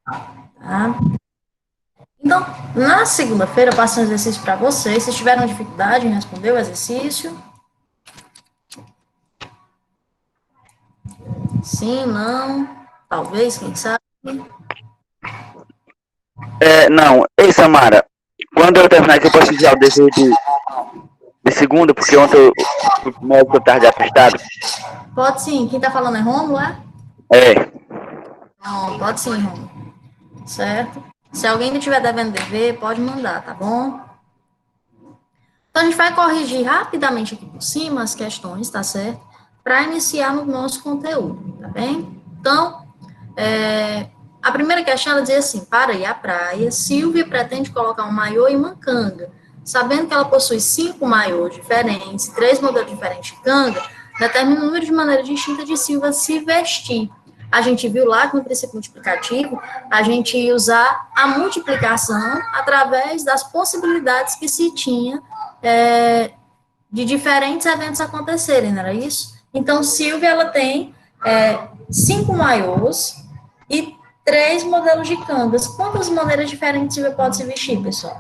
Tá? Então, na segunda-feira, eu passei um exercício para vocês. Vocês tiveram dificuldade em responder o exercício? Sim, não, talvez, quem sabe. Não. Ei, Samara, quando eu terminar aqui, eu posso enviar o desenho de segunda, porque ontem o médico tarde atestado. Pode sim. Quem está falando é Rômulo, é? É. Não, pode sim, Rômulo. Certo? Se alguém ainda estiver devendo dever, pode mandar, tá bom? Então, a gente vai corrigir rapidamente aqui por cima as questões, tá certo? Para iniciar no nosso conteúdo, tá bem? Então, a primeira questão, ela diz assim, para ir à praia, Silvia pretende colocar um maiô e uma canga. Sabendo que ela possui 5 maiôs diferentes, 3 modelos diferentes de canga, determina o número de maneira distinta de Silvia se vestir. A gente viu lá que no princípio multiplicativo, a gente ia usar a multiplicação através das possibilidades que se tinha de diferentes eventos acontecerem, não era isso? Então, Silvia, ela tem 5 maiôs e 3 modelos de cangas. Quantas maneiras diferentes Silvia pode se vestir, pessoal?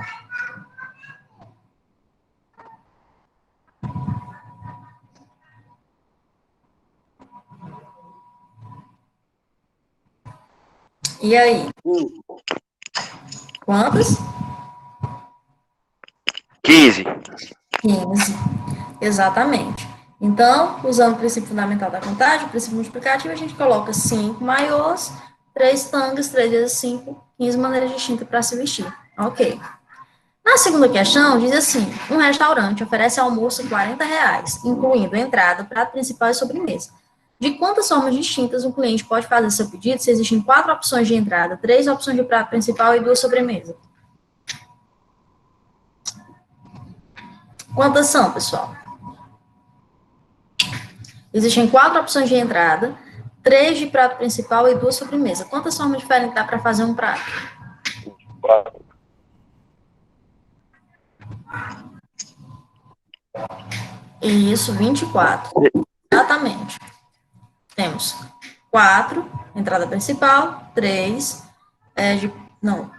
E aí? Quantas? 15. 15. Exatamente. Então, usando o princípio fundamental da contagem, o princípio multiplicativo, a gente coloca 5 maiôs, 3 tangas, 3 vezes 5, 15 maneiras distintas para se vestir. Ok. Na segunda questão, diz assim, um restaurante oferece almoço R$ 40, incluindo entrada, prato principal e sobremesa. De quantas formas distintas um cliente pode fazer seu pedido se existem 4 opções de entrada, 3 opções de prato principal e 2 sobremesas? Quantas são, pessoal? Existem 4 opções de entrada, 3 de prato principal e 2 sobremesas. Quantas formas diferentes dá para fazer um prato? Isso, 24. Exatamente. Temos 4, entrada principal, 3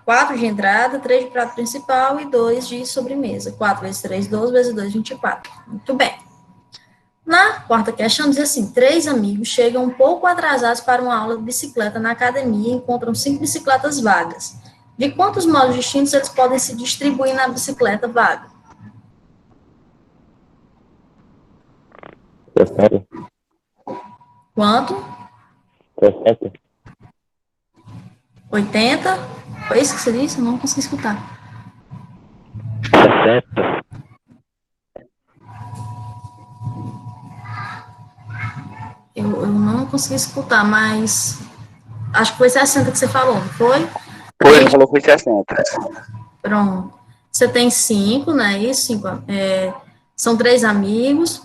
4 de entrada, 3 de prato principal e 2 de sobremesa. 4 vezes 3, 12 vezes 2, 24. Muito bem. Na quarta questão, diz assim, 3 amigos chegam um pouco atrasados para uma aula de bicicleta na academia e encontram 5 bicicletas vagas. De quantos modos distintos eles podem se distribuir na bicicleta vaga? 60. Quanto? 60. 80? Foi isso que você disse? Eu não consegui escutar. 60. Eu não consegui escutar, mas acho que foi 60 que você falou, não foi? Foi, ele falou que foi 60. Pronto. Você tem 5, né? Isso, são 3 amigos.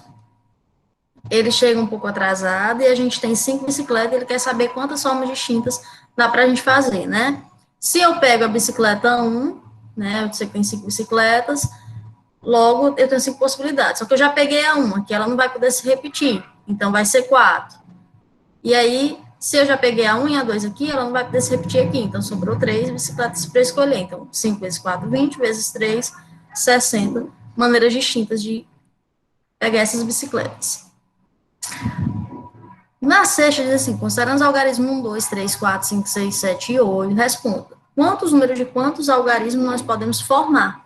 Ele chega um pouco atrasado e a gente tem 5 bicicletas. Ele quer saber quantas formas distintas dá para a gente fazer, né? Se eu pego a bicicleta 1, né? Eu sei que tem 5 bicicletas. Logo, eu tenho 5 possibilidades. Só que eu já peguei a 1, que ela não vai poder se repetir. Então, vai ser 4. E aí, se eu já peguei a 1 e a 2 aqui, ela não vai poder se repetir aqui. Então, sobrou 3 bicicletas para escolher. Então, 5 vezes 4, 20, vezes 3, 60 maneiras distintas de pegar essas bicicletas. Na sexta, diz assim, considerando os algarismos 1, 2, 3, 4, 5, 6, 7 e 8, responda. Quantos números de quantos algarismos nós podemos formar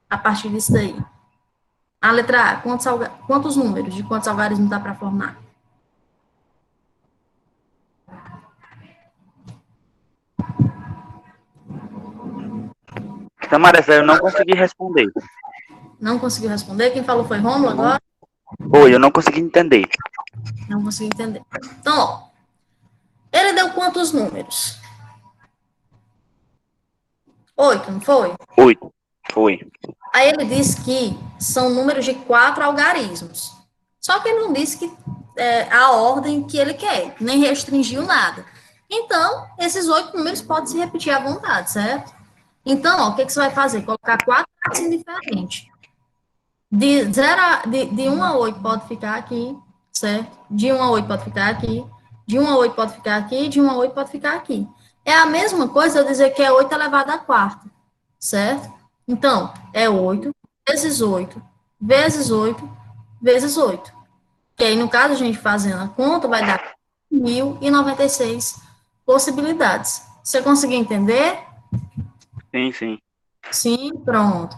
a partir disso daí? A letra A, quantos números de quantos algarismos dá para formar? Samara, eu não consegui responder. Não conseguiu responder? Quem falou foi Rômulo agora? Foi, eu não consegui entender. Não consegui entender. Então, ó, ele deu quantos números? 8, não foi? 8. Foi. Aí ele disse que são números de 4 algarismos. Só que ele não disse que a ordem que ele quer, nem restringiu nada. Então, esses 8 números podem se repetir à vontade, certo? Então, ó, o que você vai fazer? Colocar 4 assim diferentes. De 1 a 8 pode ficar aqui, certo? De 1 a 8 pode ficar aqui. De 1 a 8 pode ficar aqui. De 1 a 8 pode ficar aqui. É a mesma coisa eu dizer que é 8 elevado à quarta, certo? Então, é 8 vezes 8 vezes 8 vezes 8. Que aí, no caso, a gente fazendo a conta, vai dar 1.096 possibilidades. Você conseguiu entender? Sim, sim. Sim, pronto.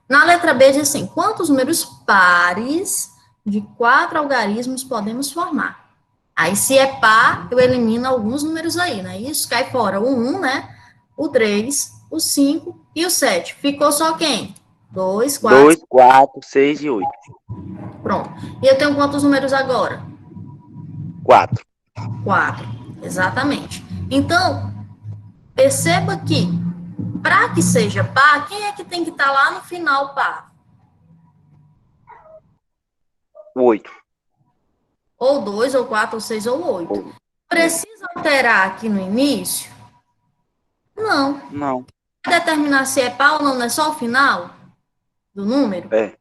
Na letra B diz assim, quantos números pares de 4 algarismos podemos formar? Aí, se é par, eu elimino alguns números aí, né? Isso cai fora o 1, né? O 3, o 5 e o 7. Ficou só quem? 2, 4, 2, 4, 6 e 8. pronto. E eu tenho quantos números agora? 4. 4. Exatamente. Então, perceba que, para que seja par, quem é que tem que estar lá no final par? 8. Ou 2, ou 4, ou 6, ou 8. Precisa alterar aqui no início? Não. Não. Determinar se é par ou não, não é só o final do número? É.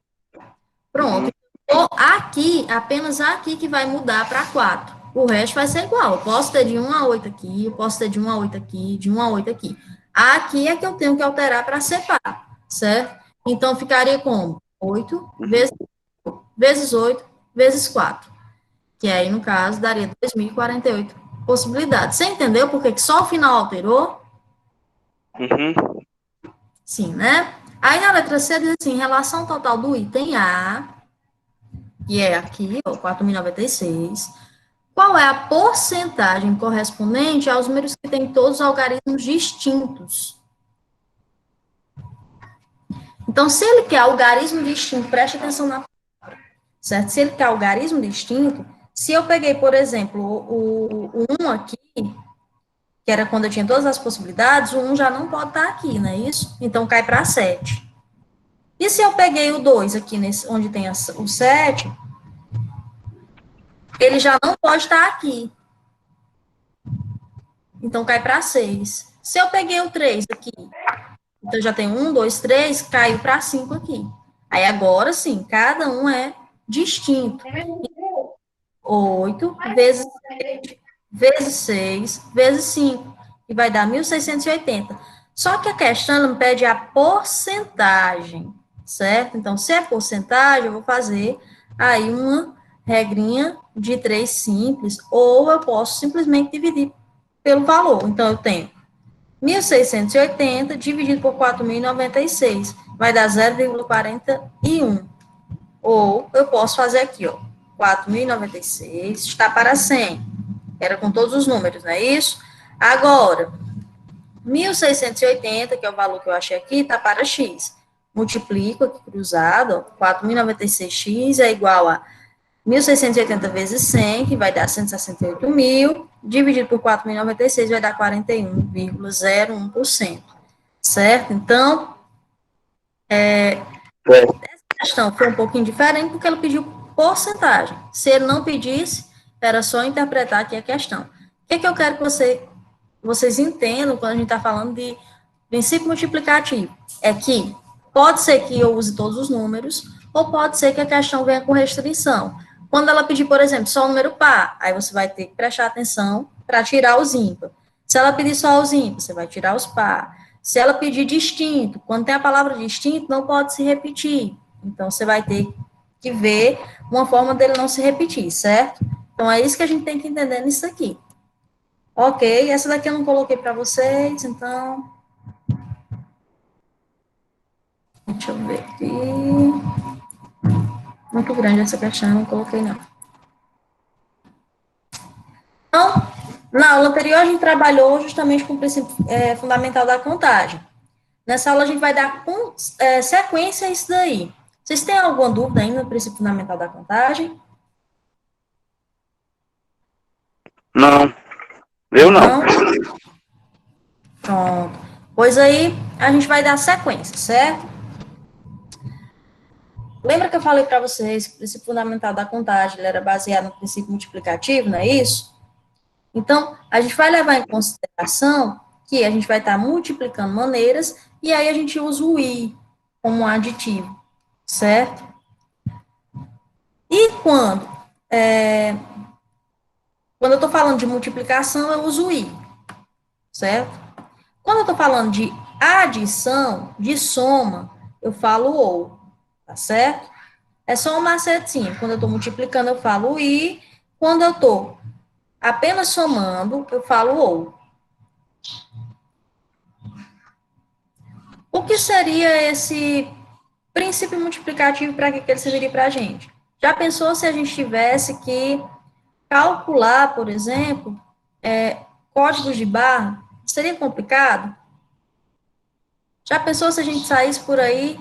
Pronto. Uhum. Ou aqui, apenas aqui que vai mudar para 4. O resto vai ser igual. Eu posso ter de 1 a 8 aqui, eu posso ter de 1 a 8 aqui, de 1 a 8 aqui. Aqui é que eu tenho que alterar para separar, certo? Então, ficaria como? 8 Uhum. vezes 8 vezes 4. Que aí, no caso, daria 2.048 possibilidades. Você entendeu por que só o final alterou? Uhum. Sim, né? Aí, na letra C, diz assim, relação total do item A, que é aqui, ó, 4.096. Qual é a porcentagem correspondente aos números que têm todos os algarismos distintos? Então, se ele quer algarismo distinto, preste atenção na, certo? Se ele quer algarismo distinto, se eu peguei, por exemplo, o 1 aqui, que era quando eu tinha todas as possibilidades, o 1 já não pode estar aqui, não é isso? Então, cai para 7. E se eu peguei o 2 aqui, nesse, onde tem o 7, ele já não pode estar aqui. Então, cai para 6. Se eu peguei o 3 aqui, então já tem 1, 2, 3, caiu para 5 aqui. Aí agora sim, cada um é distinto. 8 vezes 7, vezes 6, vezes 5, e vai dar 1.680. Só que a questão, ela me pede a porcentagem, certo? Então, se é porcentagem, eu vou fazer aí uma regrinha de 3 simples, ou eu posso simplesmente dividir pelo valor. Então, eu tenho 1.680 dividido por 4.096 vai dar 0,41. Ou eu posso fazer aqui, ó, 4.096 está para 100. Era com todos os números, não é isso? Agora, 1.680, que é o valor que eu achei aqui, está para x. Multiplico aqui cruzado, 4.096x é igual a 1.680 vezes 100, que vai dar 168.000, dividido por 4.096 vai dar 41,01%, certo? Então, É. a questão foi um pouquinho diferente porque ela pediu porcentagem. Se ele não pedisse, era só interpretar aqui a questão. O que é que eu quero que vocês entendam quando a gente está falando de princípio multiplicativo? É que pode ser que eu use todos os números, ou pode ser que a questão venha com restrição. Quando ela pedir, por exemplo, só o número par, aí você vai ter que prestar atenção para tirar os ímpares. Se ela pedir só os ímpares, você vai tirar os par. Se ela pedir distinto, quando tem a palavra distinto, não pode se repetir. Então, você vai ter que ver uma forma dele não se repetir, certo? Então, é isso que a gente tem que entender nisso aqui. Ok, essa daqui eu não coloquei para vocês, então. Deixa eu ver aqui. Muito grande essa questão, não coloquei não. Então, na aula anterior, a gente trabalhou justamente com o princípio fundamental da contagem. Nessa aula, a gente vai dar sequência a isso daí. Vocês têm alguma dúvida ainda no princípio fundamental da contagem? Não, eu não. Não? Pronto. Pois aí, a gente vai dar sequência, certo? Lembra que eu falei para vocês que o princípio fundamental da contagem era baseado no princípio multiplicativo, não é isso? Então, a gente vai levar em consideração que a gente vai estar multiplicando maneiras e aí a gente usa o i como um aditivo, certo? E quando eu estou falando de multiplicação, eu uso o i, certo? Quando eu estou falando de adição, de soma, eu falo ou, tá certo? É só um macetinho. Quando eu estou multiplicando, eu falo i. Quando eu estou apenas somando, eu falo ou. O que seria esse princípio multiplicativo, para que ele serviria para a gente? Já pensou se a gente tivesse que calcular, por exemplo, códigos de barra? Seria complicado? Já pensou se a gente saísse por aí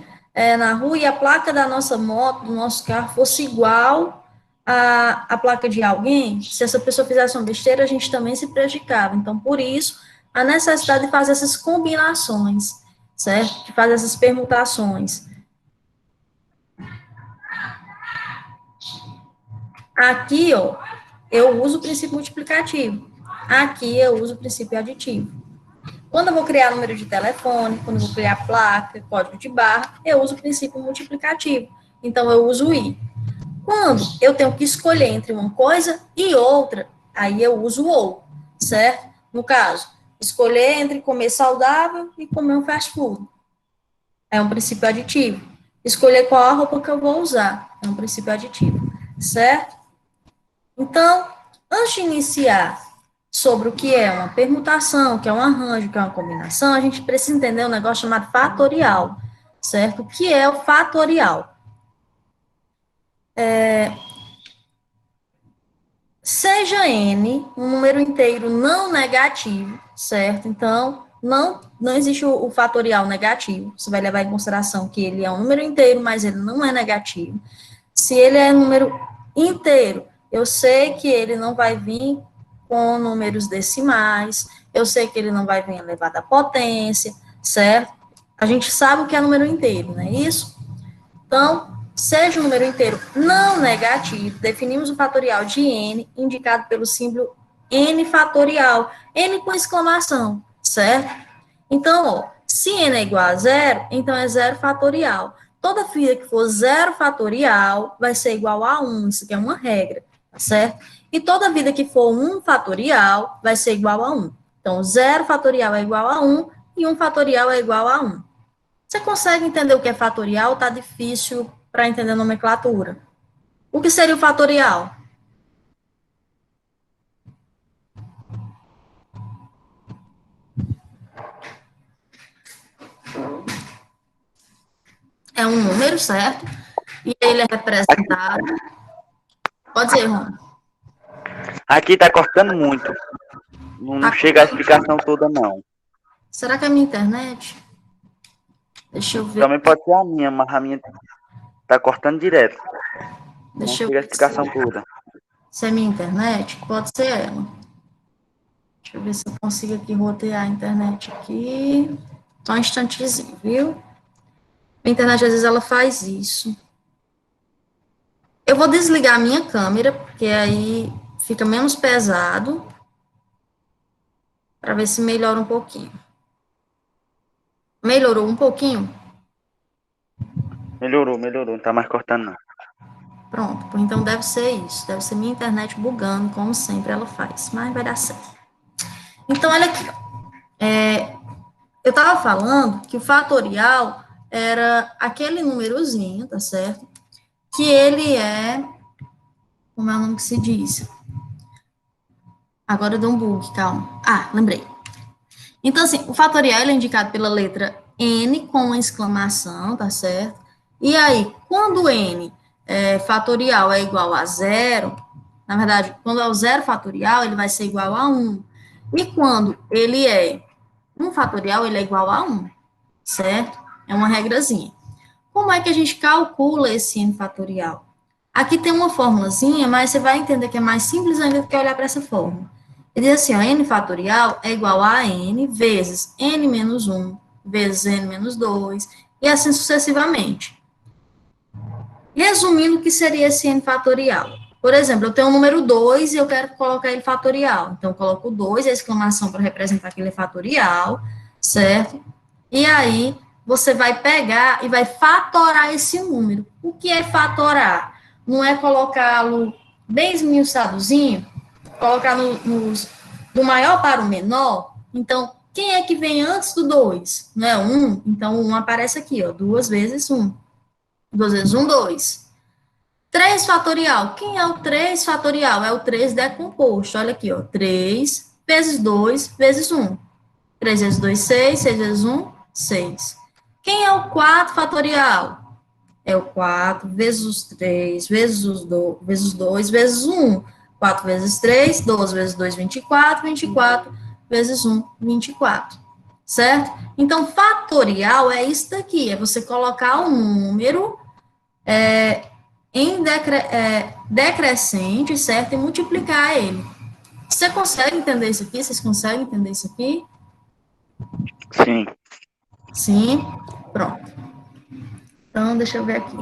na rua e a placa da nossa moto, do nosso carro, fosse igual à placa de alguém? Se essa pessoa fizesse uma besteira, a gente também se prejudicava. Então, por isso, a necessidade de fazer essas combinações, certo? De fazer essas permutações. Aqui, ó, eu uso o princípio multiplicativo. Aqui eu uso o princípio aditivo. Quando eu vou criar número de telefone, quando eu vou criar placa, código de barra, eu uso o princípio multiplicativo. Então, eu uso o i. Quando eu tenho que escolher entre uma coisa e outra, aí eu uso o ou, certo? No caso, escolher entre comer saudável e comer um fast food. É um princípio aditivo. Escolher qual a roupa que eu vou usar. É um princípio aditivo, certo? Então, antes de iniciar sobre o que é uma permutação, o que é um arranjo, o que é uma combinação, a gente precisa entender um negócio chamado fatorial, certo? O que é o fatorial? Seja n um número inteiro não negativo, certo? Então, não existe o fatorial negativo. Você vai levar em consideração que ele é um número inteiro, mas ele não é negativo. Se ele é um número inteiro, eu sei que ele não vai vir com números decimais, eu sei que ele não vai vir elevado à potência, certo? A gente sabe o que é número inteiro, não é isso? Então, seja um número inteiro não negativo, definimos o fatorial de n, indicado pelo símbolo n fatorial, n com exclamação, certo? Então, ó, se n é igual a zero, então é zero fatorial. Toda vida que for zero fatorial vai ser igual a 1, isso aqui é uma regra, tá certo? E toda vida que for 1 fatorial vai ser igual a 1. Então, zero fatorial é igual a 1 e 1 fatorial é igual a 1. Você consegue entender o que é fatorial? Tá difícil para entender a nomenclatura. O que seria o fatorial? É um número, certo? E ele é representado. Pode ser, Ron. Aqui tá cortando muito. Não chega a explicação toda, não. Será que é a minha internet? Deixa eu ver. Também pode ser a minha, mas a minha tá cortando direto. Não Deixa eu chega a ver explicação toda. se é minha internet. Pode ser ela. Deixa eu ver se eu consigo aqui rotear a internet aqui. Só um instantezinho, viu? A internet, às vezes, ela faz isso. Eu vou desligar a minha câmera, porque aí fica menos pesado. Para ver se melhora um pouquinho. Melhorou um pouquinho? Melhorou, não tá mais cortando, não. Pronto, então deve ser isso. Deve ser minha internet bugando, como sempre ela faz. Mas vai dar certo. Então, olha aqui. Eu estava falando que o fatorial era aquele númerozinho, tá certo? Que ele é... Como é o nome que se diz? Agora deu um bug, calma. Ah, lembrei. Então, assim, o fatorial ele é indicado pela letra N com uma exclamação, tá certo? E aí, quando N fatorial é igual a zero, na verdade, quando é o zero fatorial, ele vai ser igual a 1. E quando ele é 1 fatorial, ele é igual a 1, certo? É uma regrazinha. Como é que a gente calcula esse N fatorial? Aqui tem uma formulazinha, mas você vai entender que é mais simples ainda do que olhar para essa fórmula. Ele diz assim, ó, N fatorial é igual a N vezes N menos 1, vezes N menos 2, e assim sucessivamente. Resumindo, o que seria esse N fatorial? Por exemplo, eu tenho o número 2 e eu quero colocar ele fatorial. Então, eu coloco 2, a exclamação para representar que ele é fatorial, certo? E aí, você vai pegar e vai fatorar esse número. O que é fatorar? Não é colocá-lo bem esmiuçadozinho, colocar do maior para o menor? Então, quem é que vem antes do 2? Não é 1? Então, o 1 aparece aqui, ó, 2 vezes 1. 2 vezes 1, 2. 3 fatorial. Quem é o 3 fatorial? É o 3 decomposto. Olha aqui, ó. 3 vezes 2 vezes 1. 3 vezes 2, 6. 6 vezes 1, 6. Quem é o 4 fatorial? É o 4 vezes os 3 vezes os 2 vezes o 1. 4 vezes 3, 12 vezes 2, 24. 24 vezes 1, 24. Certo? Então, fatorial é isso daqui. É você colocar um número em decrescente, certo? E multiplicar ele. Você consegue entender isso aqui? Vocês conseguem entender isso aqui? Sim. Sim. Pronto. Então, deixa eu ver aqui.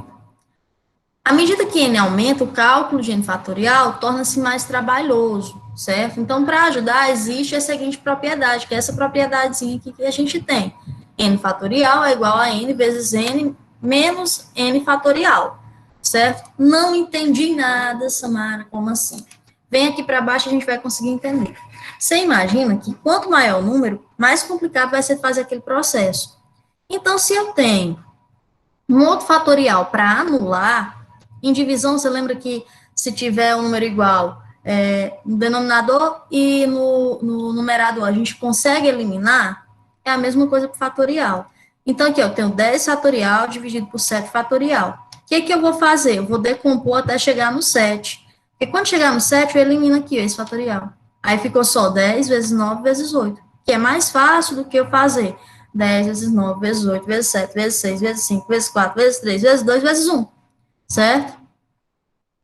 À medida que n aumenta, o cálculo de n fatorial torna-se mais trabalhoso, certo? Então, para ajudar, existe a seguinte propriedade, que é essa propriedadezinha aqui que a gente tem. N fatorial é igual a n vezes n menos n fatorial, certo? Não entendi nada, Samara, como assim? Vem aqui para baixo, a gente vai conseguir entender. Você imagina que quanto maior o número, mais complicado vai ser fazer aquele processo. Então, se eu tenho um outro fatorial para anular, em divisão, você lembra que se tiver um número igual no denominador e no numerador, a gente consegue eliminar? É a mesma coisa para o fatorial. Então, aqui, eu tenho 10 fatorial dividido por 7 fatorial. O que eu vou fazer? Eu vou decompor até chegar no 7. Porque quando chegar no 7, eu elimino aqui esse fatorial. Aí ficou só 10 vezes 9 vezes 8, que é mais fácil do que eu fazer 10 vezes 9 vezes 8 vezes 7 vezes 6 vezes 5 vezes 4 vezes 3 vezes 2 vezes 1, certo?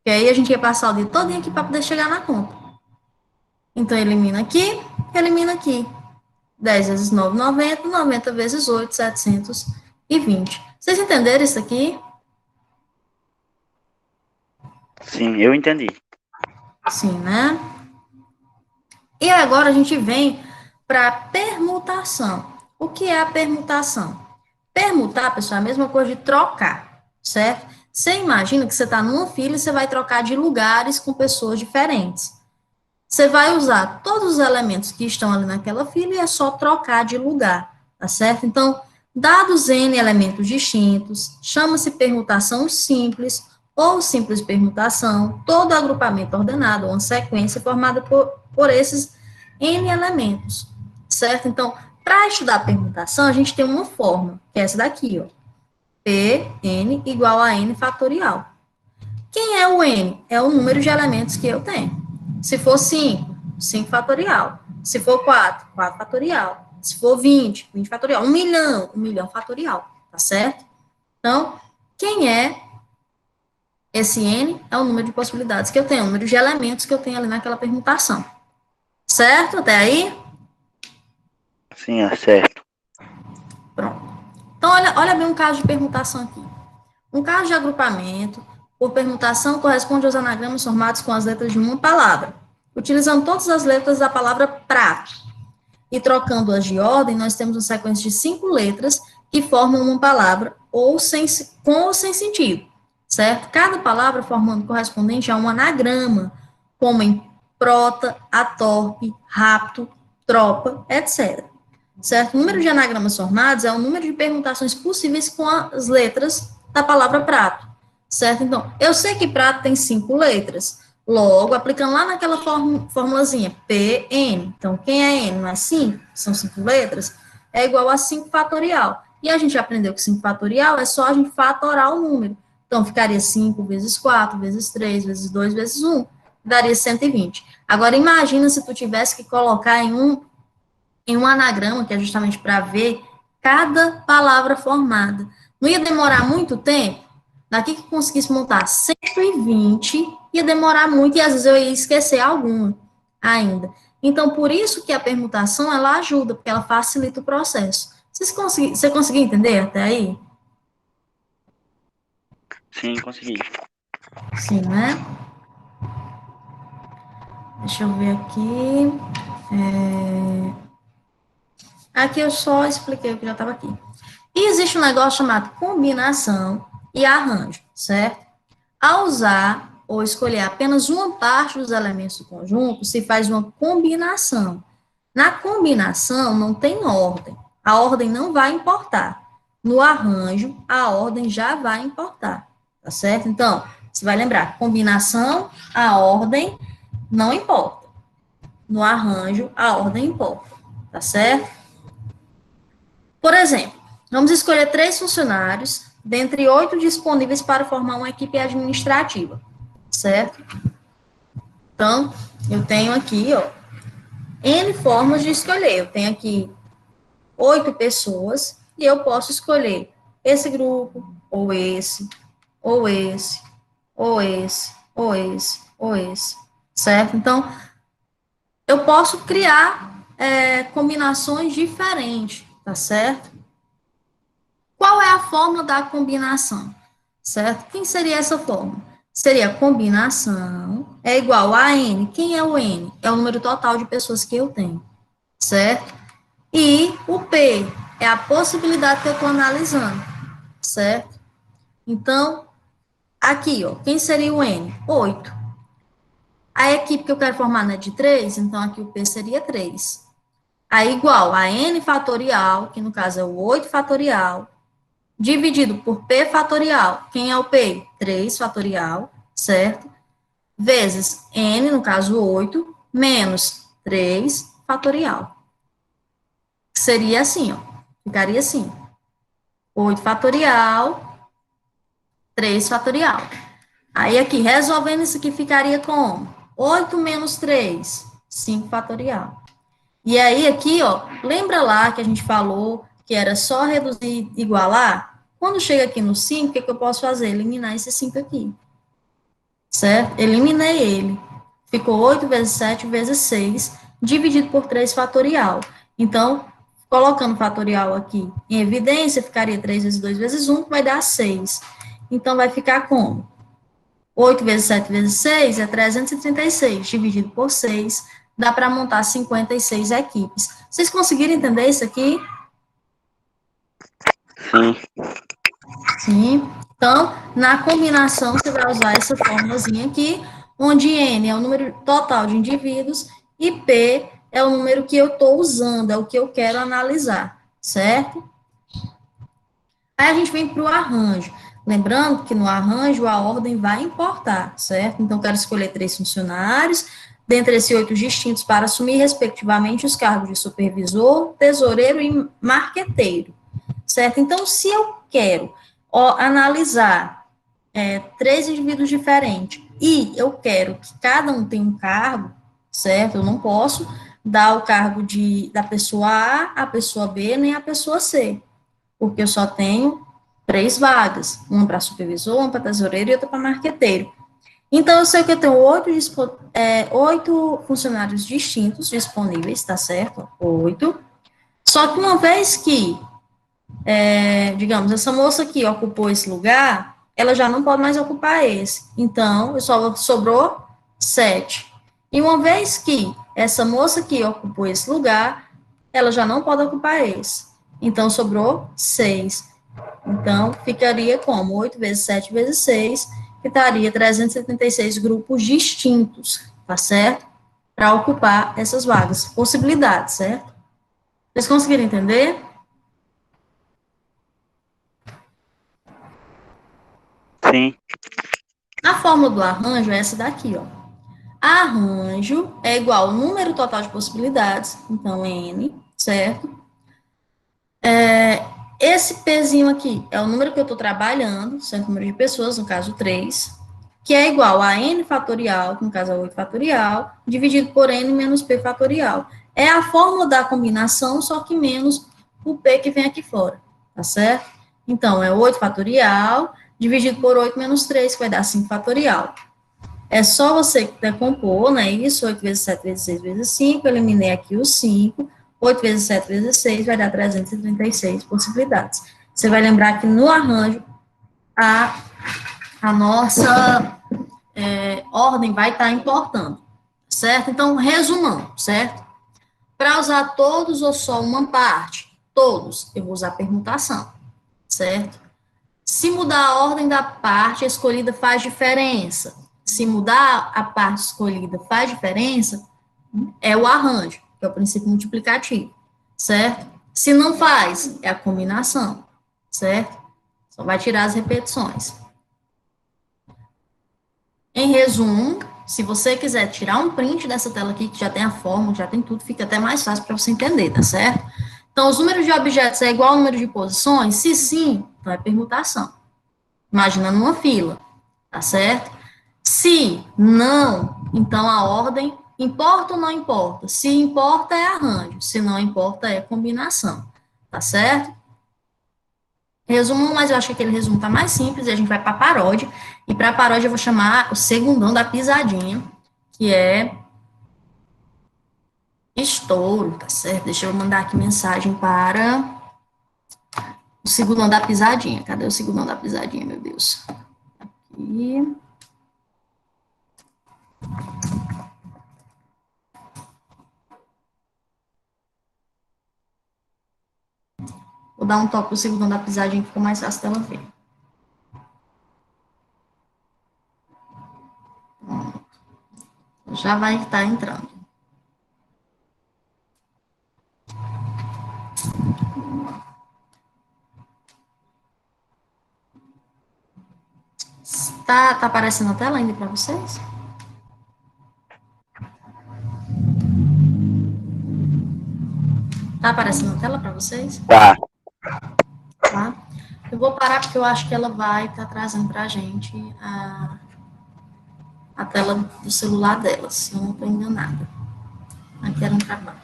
E aí a gente ia passar o dia todo aqui para poder chegar na conta. Então, elimina aqui. 10 vezes 9, 90. 90 vezes 8, 720. Vocês entenderam isso aqui? Sim, eu entendi. Sim, né? E agora a gente vem para a permutação. O que é a permutação? Permutar, pessoal, é a mesma coisa de trocar, certo? Você imagina que você está numa fila e você vai trocar de lugares com pessoas diferentes. Você vai usar todos os elementos que estão ali naquela fila e é só trocar de lugar, tá certo? Então, dados N elementos distintos, chama-se permutação simples ou simples permutação, todo agrupamento ordenado, ou uma sequência formada por esses N elementos, certo? Então, para estudar permutação, a gente tem uma fórmula, que é essa daqui, ó. Pn igual a n fatorial. Quem é o n? É o número de elementos que eu tenho. Se for 5, 5 fatorial. Se for 4, 4 fatorial. Se for 20, 20 fatorial. 1 milhão, 1 milhão fatorial. Tá certo? Então, quem é esse n? É o número de possibilidades que eu tenho, o número de elementos que eu tenho ali naquela permutação. Certo? Até aí? Sim, é certo. Pronto. Então, olha bem um caso de permutação aqui. Um caso de agrupamento por permutação corresponde aos anagramas formados com as letras de uma palavra, utilizando todas as letras da palavra prato. E trocando-as de ordem, nós temos uma sequência de 5 letras que formam uma palavra com ou sem sentido, certo? Cada palavra formando correspondente a um anagrama, como em prota, atorpe, rapto, tropa, etc. Certo? O número de anagramas formados é o número de permutações possíveis com as letras da palavra prato, certo? Então, eu sei que prato tem 5 letras, logo, aplicando lá naquela formulazinha, PN, então, quem é N? Não é 5? São 5 letras, é igual a 5 fatorial. E a gente aprendeu que 5 fatorial é só a gente fatorar o número. Então, ficaria 5 vezes 4, vezes 3, vezes 2, vezes 1, daria 120. Agora, imagina se tu tivesse que colocar em um anagrama, que é justamente para ver cada palavra formada. Não ia demorar muito tempo? Daqui que conseguisse montar 120, ia demorar muito e às vezes eu ia esquecer alguma ainda. Então, por isso que a permutação, ela ajuda, porque ela facilita o processo. Você conseguiu entender até aí? Sim, consegui. Sim, né? Deixa eu ver aqui. Aqui eu só expliquei o que já estava aqui. E existe um negócio chamado combinação e arranjo, certo? Ao usar ou escolher apenas uma parte dos elementos do conjunto, se faz uma combinação. Na combinação, não tem ordem. A ordem não vai importar. No arranjo, a ordem já vai importar, tá certo? Então, você vai lembrar, combinação, a ordem não importa. No arranjo, a ordem importa, tá certo? Por exemplo, vamos escolher 3 funcionários dentre 8 disponíveis para formar uma equipe administrativa, certo? Então, eu tenho aqui, ó, N formas de escolher. Eu tenho aqui 8 pessoas e eu posso escolher esse grupo, ou esse, ou esse, ou esse, ou esse, ou esse, certo? Então, eu posso criar combinações diferentes, tá certo? Qual é a fórmula da combinação? Certo? Quem seria essa fórmula? Seria combinação é igual a N. Quem é o N? É o número total de pessoas que eu tenho, certo? E o P é a possibilidade que eu estou analisando, certo? Então, aqui, ó, quem seria o N? 8. A equipe que eu quero formar não é de 3, então aqui o P seria 3. Aí, igual a N fatorial, que no caso é o 8 fatorial, dividido por P fatorial. Quem é o P? 3 fatorial, certo? Vezes N, no caso 8, menos 3 fatorial. Seria assim, ó. Ficaria assim. 8 fatorial, 3 fatorial. Aí aqui, resolvendo isso aqui, ficaria como? 8 menos 3, 5 fatorial. E aí aqui, ó, lembra lá que a gente falou que era só reduzir e igualar? Quando chega aqui no 5, o que, que eu posso fazer? Eliminar esse 5 aqui, certo? Eliminei ele. Ficou 8 vezes 7 vezes 6, dividido por 3 fatorial. Então, colocando fatorial aqui em evidência, ficaria 3 vezes 2 vezes 1, que vai dar 6. Então, vai ficar como? 8 vezes 7 vezes 6 é 336, dividido por 6, dá para montar 56 equipes. Vocês conseguiram entender isso aqui? Sim. Sim. Então, na combinação, você vai usar essa fórmulazinha aqui, onde N é o número total de indivíduos e P é o número que eu estou usando, é o que eu quero analisar, certo? Aí a gente vem para o arranjo. Lembrando que no arranjo a ordem vai importar, certo? Então, quero escolher 3 funcionários, dentre esses 8 distintos, para assumir, respectivamente, os cargos de supervisor, tesoureiro e marqueteiro, certo? Então, se eu quero analisar 3 indivíduos diferentes e eu quero que cada um tenha um cargo, certo? Eu não posso dar o cargo da pessoa A, a pessoa B, nem a pessoa C, porque eu só tenho 3 vagas, uma para supervisor, uma para tesoureiro e outra para marqueteiro. Então, eu sei que eu tenho 8 funcionários distintos disponíveis, tá certo? 8. Só que uma vez que, digamos, essa moça aqui ocupou esse lugar, ela já não pode mais ocupar esse. Então, só sobrou 7. E uma vez que essa moça aqui ocupou esse lugar, ela já não pode ocupar esse. Então, sobrou 6. Então, ficaria como 8 vezes 7 vezes 6, que daria 376 grupos distintos, tá certo? Para ocupar essas vagas. Possibilidades, certo? Vocês conseguiram entender? Sim. A fórmula do arranjo é essa daqui, ó. Arranjo é igual ao número total de possibilidades, então N, certo? Esse Pzinho aqui é o número que eu estou trabalhando, certo? Número de pessoas, no caso 3, que é igual a N fatorial, que no caso é 8 fatorial, dividido por N menos P fatorial. É a fórmula da combinação, só que menos o P que vem aqui fora, tá certo? Então, é 8 fatorial, dividido por 8 menos 3, que vai dar 5 fatorial. É só você decompor, né? Isso, 8 vezes 7 vezes 6 vezes 5, eliminei aqui o 5, 8 vezes 7 vezes 6 vai dar 336 possibilidades. Você vai lembrar que no arranjo, a nossa ordem vai estar importando, certo? Então, resumando, certo? Para usar todos ou só uma parte, todos, eu vou usar permutação, certo? Se mudar a ordem da parte escolhida faz diferença. Se mudar a parte escolhida faz diferença, é o arranjo. que é o princípio multiplicativo, certo? Se não faz, é a combinação, certo? Só vai tirar as repetições. Em resumo, se você quiser tirar um print dessa tela aqui, que já tem a fórmula, já tem tudo, fica até mais fácil para você entender, tá certo? Então, os números de objetos é igual ao número de posições? Se sim, então é permutação. Imaginando uma fila, tá certo? Se não, então a ordem importa ou não importa? Se importa, é arranjo. Se não importa, é combinação, tá certo? Resumo, mas eu acho que aquele resumo tá mais simples e a gente vai para paródia. E para paródia eu vou chamar o segundão da pisadinha, que é estouro, tá certo? Deixa eu mandar aqui mensagem para o segundão da pisadinha. Cadê o segundão da pisadinha, meu Deus? Aqui. Vou dar um toque pro segundão da pisadinha que fica mais fácil dela ver. Já vai estar entrando. Tá aparecendo a tela ainda para vocês? Tá aparecendo a tela para vocês? Tá. Tá? Eu vou parar porque eu acho que ela vai estar trazendo para a gente a tela do celular dela, se eu não estou enganada. Aqui era um trabalho.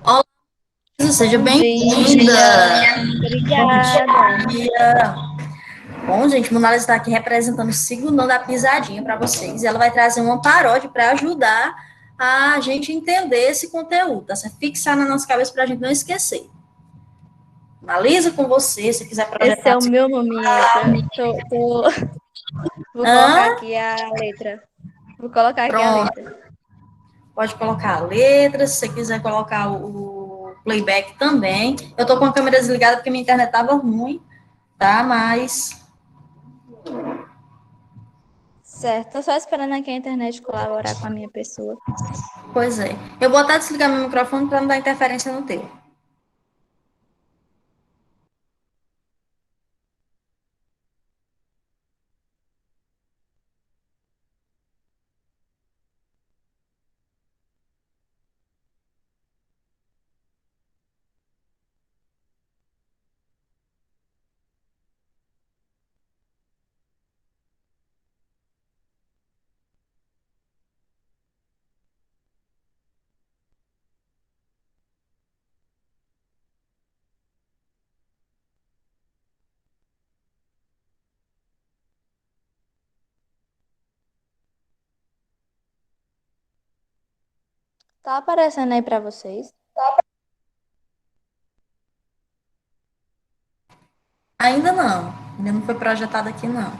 Olá, seja Bom bem-vinda. dia, Bom obrigada. dia. Bom, gente, Monalisa está aqui representando o segundão da pisadinha para vocês. E ela vai trazer uma paródia para ajudar a gente entender esse conteúdo, tá? Fixar na nossa cabeça para a gente não esquecer. Analisa com você, se quiser Esse projetar. é o meu momento. Vou colocar Hã? aqui a letra. Vou colocar aqui a Pronto. letra. Pode colocar a letra, se você quiser colocar o playback também. Eu tô com a câmera desligada porque minha internet tava ruim, tá? Mas, Certo, tô só esperando aqui a internet colaborar com a minha pessoa. pois é. Eu vou até desligar meu microfone para não dar interferência no teu. Tá aparecendo aí pra vocês? Ainda não foi projetado aqui, não.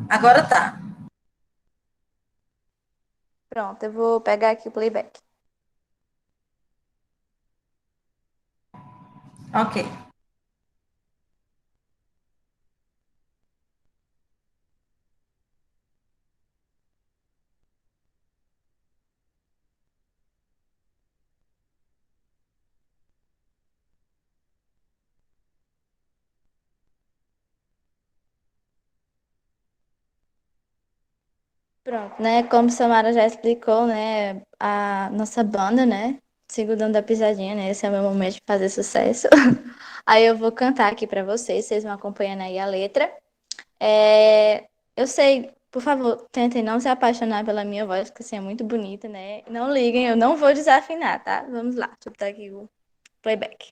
Agora tá. Pronto, eu vou pegar aqui o playback. Ok. Pronto, né? Como Samara já explicou, né? A nossa banda, né? Segundão da Pisadinha, né? Esse é o meu momento de fazer sucesso. Aí eu vou cantar aqui pra vocês vão acompanhando aí a letra. Eu sei, por favor, tentem não se apaixonar pela minha voz, que assim é muito bonita, né? Não liguem, eu não vou desafinar, tá? Vamos lá, deixa eu botar aqui o playback.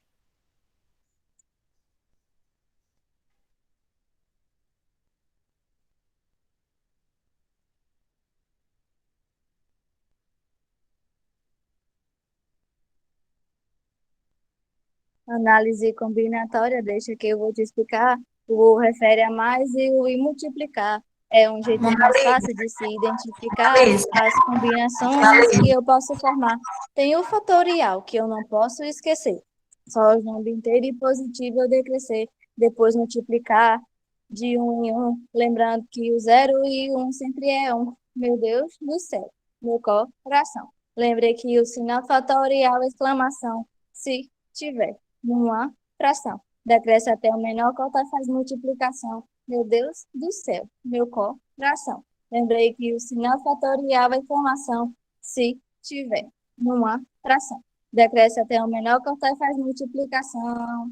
Análise combinatória, deixa que eu vou te explicar. O refere a mais e o e multiplicar. É um jeito Mona mais Lisa, fácil de se identificar Lisa, as Mona combinações que Lisa. eu posso formar. Tem o fatorial, que eu não posso esquecer. Só o número inteiro e positivo eu decrescer, depois multiplicar de um em um, lembrando que o zero e um sempre é um. Meu Deus do céu, meu coração. Lembrei que o sinal fatorial, exclamação, se tiver numa fração. Decresce até o menor, corta faz multiplicação. Meu Deus do céu, meu coração. Lembrei que o sinal fatorial é informação se tiver numa fração. Decresce até o menor, corta e faz multiplicação.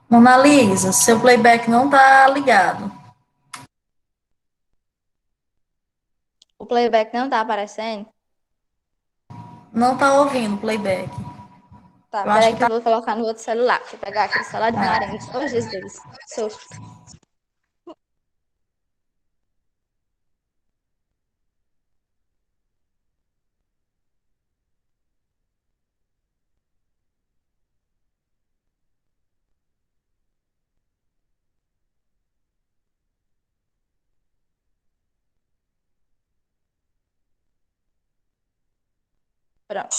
Mona Lisa, seu playback não tá ligado. O playback não tá aparecendo? Não tá ouvindo o playback. Tá, Eu acho peraí que que eu tá. vou colocar no outro celular. Deixa eu pegar aqui o celular de Marins. Oh, Jesus. Susto. Pronto.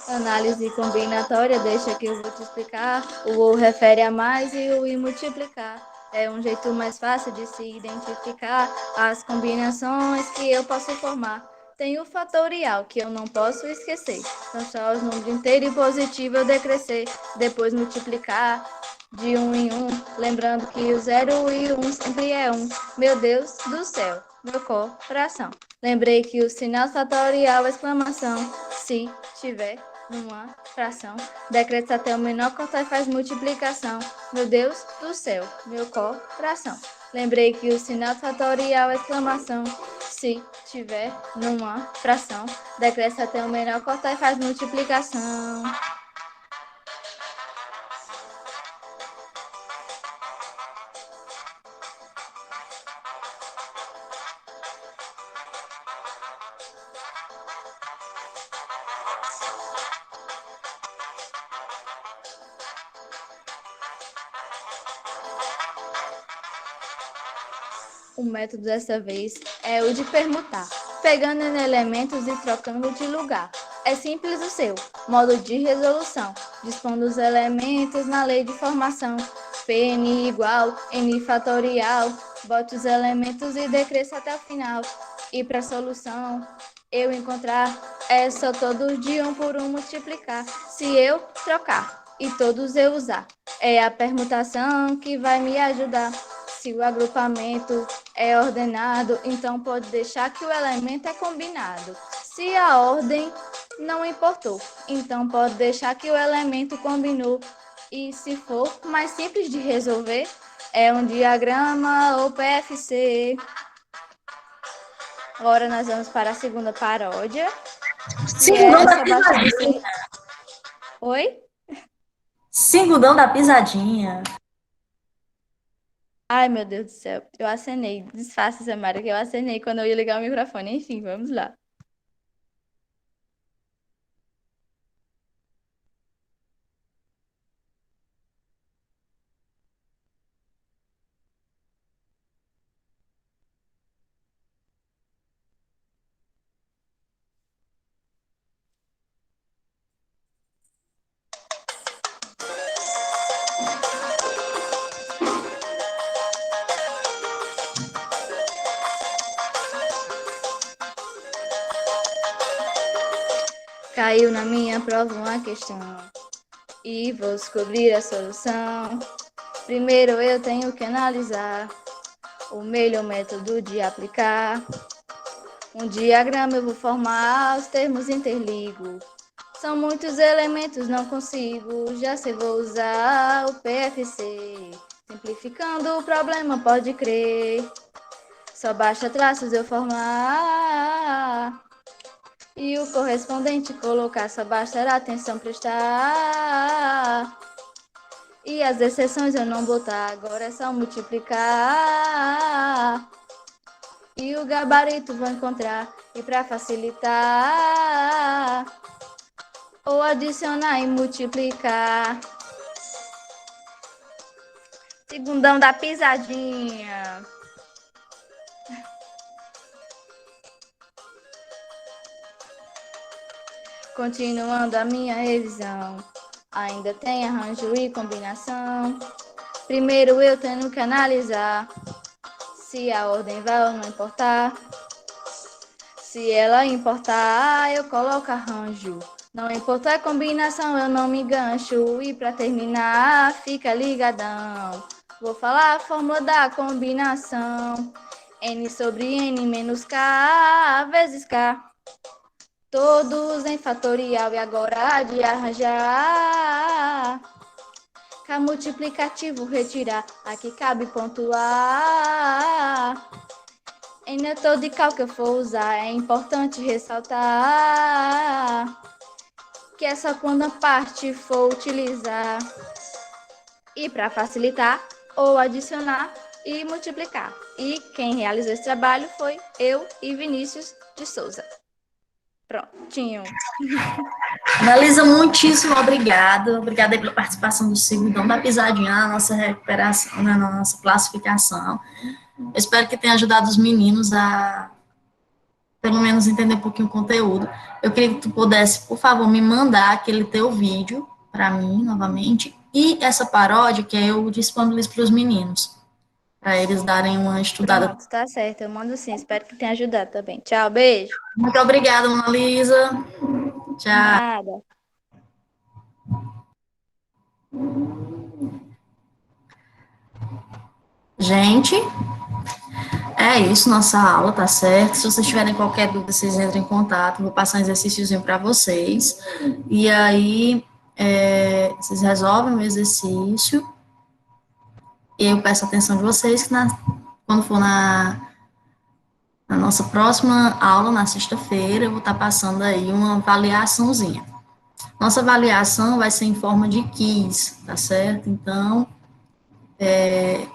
Análise combinatória, deixa que eu vou te explicar. O ou refere a mais e o e multiplicar. É um jeito mais fácil de se identificar as combinações que eu posso formar. Tem o fatorial, que eu não posso esquecer. São só os números inteiros e positivo eu decrescer. Depois multiplicar de um em um. Lembrando que o zero e o um sempre é um. Meu Deus do céu, meu coração. Lembrei que o sinal fatorial, exclamação, se tiver numa fração, decresce até o menor, corta e faz multiplicação. Meu Deus do céu, meu coração. Lembrei que o sinal fatorial é exclamação. Se tiver numa fração, decresce até o menor, corta e faz multiplicação. O método dessa vez é o de permutar, pegando em elementos e trocando de lugar. É simples o seu modo de resolução, dispondo os elementos na lei de formação. Pn igual, n fatorial, bote os elementos e decresça até o final. E para a solução eu encontrar, é só todos de um por um multiplicar. Se eu trocar e todos eu usar, é a permutação que vai me ajudar. Se o agrupamento é ordenado, então pode deixar que o elemento é combinado. Se a ordem não importou, então pode deixar que o elemento combinou. E se for mais simples de resolver, é um diagrama ou PFC. Agora nós vamos para a segunda paródia, que Segundão é da só basta pisadinha. dizer... Oi? Segundão da pisadinha. Ai, meu Deus do céu, eu acenei. Disfarce, Samara, que eu acenei quando eu ia ligar o microfone. Enfim, vamos lá. Caiu na minha prova uma questão e vou descobrir a solução. Primeiro eu tenho que analisar o melhor método de aplicar. Um diagrama eu vou formar, os termos interligo. São muitos elementos, não consigo, já sei, vou usar o PFC. Simplificando o problema, pode crer. Só basta traços eu formar. E o correspondente colocar, só bastará atenção prestar. E as exceções eu não botar, agora é só multiplicar. E o gabarito vou encontrar. E para facilitar, ou adicionar e multiplicar. Segundão da pisadinha. Continuando a minha revisão, ainda tem arranjo e combinação. Primeiro eu tenho que analisar se a ordem vai ou não importar. Se ela importar, eu coloco arranjo. Não importa a combinação, eu não me gancho. E para terminar, fica ligadão. Vou falar a fórmula da combinação. N sobre N menos K vezes K. Todos em fatorial e agora há de arranjar. K multiplicativo retirar, aqui cabe pontuar. N é todo de cálculo que eu for usar, é importante ressaltar que é só quando a parte for utilizar. E para facilitar, ou adicionar e multiplicar. E quem realizou esse trabalho foi eu e Vinícius de Souza. Prontinho. Analisa, muitíssimo obrigada. Obrigada aí pela participação do Sigurdão da Pisadinha na nossa recuperação, na nossa classificação. Eu espero que tenha ajudado os meninos a, pelo menos, entender um pouquinho o conteúdo. Eu queria que tu pudesse, por favor, me mandar aquele teu vídeo para mim, novamente, e essa paródia que eu disponibilizo para os meninos, para eles darem uma estudada. Pronto, tá certo. Eu mando sim. Espero que tenha ajudado também. Tchau, beijo. Muito obrigada, Mona Lisa. Tchau. Nada. Gente, é isso, nossa aula, tá certo? Se vocês tiverem qualquer dúvida, vocês entrem em contato, vou passar um exercíciozinho para vocês. E aí, vocês resolvem o exercício. E eu peço a atenção de vocês que quando for na nossa próxima aula, na sexta-feira, eu vou estar passando aí uma avaliaçãozinha. Nossa avaliação vai ser em forma de quiz, tá certo? Então, é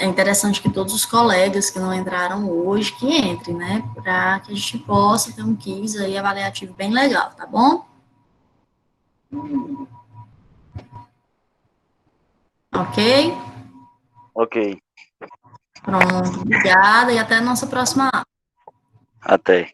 interessante que todos os colegas que não entraram hoje, que entrem, né? Para que a gente possa ter um quiz aí avaliativo bem legal, tá bom? Ok? Ok, Pronto, obrigada e até a nossa próxima aula. até.